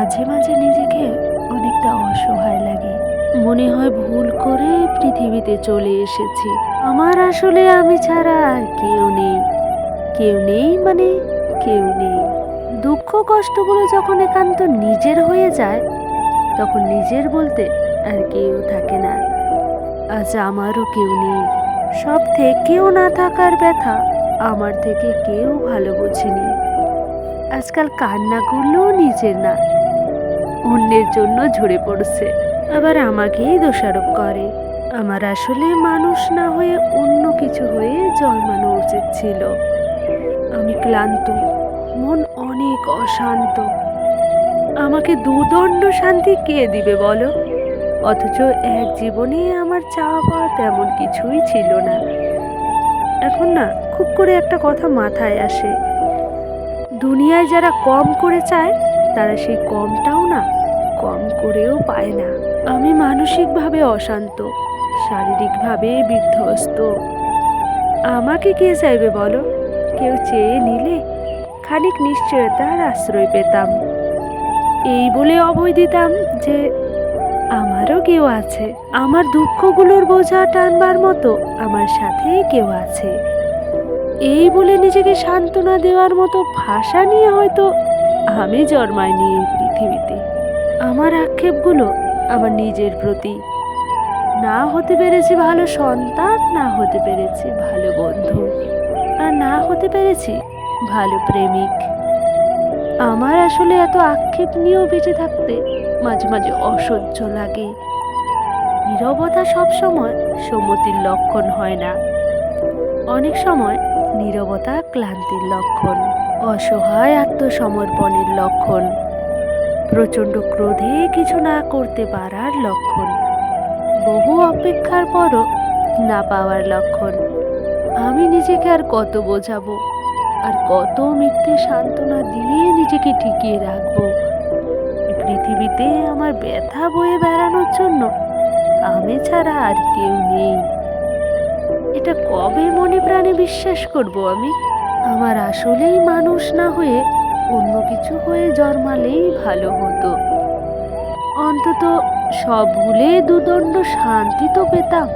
মাঝে মাঝে নিজেকে অনেকটা অসহায় লাগে। মনে হয় ভুল করে পৃথিবীতে চলে এসেছি। আমার আসলে আমি ছাড়া আর কেউ নেই। কেউ নেই মানে কেউ নেই। দুঃখ কষ্টগুলো যখন একান্ত নিজের হয়ে যায়, তখন নিজের বলতে আর কেউ থাকে না। আজ আমারও কেউ নেই। সব থেকেও না থাকার ব্যথা আমার থেকে কেউ ভালো বোঝেনি। আজকাল কান্নাগুলোও নিজের না, অন্যের জন্য ঝরে পড়ছে। আবার আমাকেই দোষারোপ করে। আমার আসলে মানুষ না হয়ে অন্য কিছু হয়ে জন্মানো উচিত ছিল। আমি ক্লান্ত, মন অনেক অশান্ত। আমাকে দুদণ্ড শান্তি কে দিবে বলো? অথচ এক জীবনে আমার চাওয়া পাওয়া তেমন কিছুই ছিল না। এখন না খুব করে একটা কথা মাথায় আসে, দুনিয়ায় যারা কম করে চায় তারা সেই কমটাও না কম করেও পায় না। আমি মানসিকভাবে অশান্ত, শারীরিকভাবে বিধ্বস্ত। আমাকে কে চাইবে বলো? কেউ চেয়ে নিলে খানিক নিশ্চয়তার আশ্রয় পেতাম। এই বলে অভয় দিতাম যে আমারও কেউ আছে, আমার দুঃখগুলোর বোঝা টানবার মতো আমার সাথেই কেউ আছে। এই বলে নিজেকে সান্ত্বনা দেওয়ার মতো ভাষা নিয়ে হয়তো আমি জন্মাইনি এই পৃথিবীতে। আমার আক্ষেপগুলো আমার নিজের প্রতি। না হতে পেরেছি ভালো সন্তান, না হতে পেরেছি ভালো বন্ধু, আর না হতে পেরেছি ভালো প্রেমিক। আমার আসলে এত আক্ষেপ নিয়েও বেঁচে থাকতে মাঝে মাঝে অসহ্য লাগে। নীরবতা সবসময় সম্মতির লক্ষণ হয় না। অনেক সময় নীরবতা ক্লান্তির লক্ষণ, অসহায় আত্মসমর্পণের লক্ষণ, প্রচণ্ড ক্রোধে কিছু না করতে পারার লক্ষণ, বহু অপেক্ষার পরও না পাওয়ার লক্ষণ। আমি নিজেকে আর কত বোঝাবো, আর কত মিথ্যে সান্ত্বনা দিয়ে নিজেকে টিকিয়ে রাখবো? এই পৃথিবীতে আমার ব্যথা বয়ে বেড়ানোর জন্য আমি ছাড়া আর কেউ নেই। এটা কবে মনে প্রাণে বিশ্বাস করব আমি? আমার আসলেই মানুষ না হয়ে অন্য কিছু হয়ে জন্মালেই ভালো হতো। অন্তত সব ভুলে দুদণ্ড শান্তি তো পেতাম।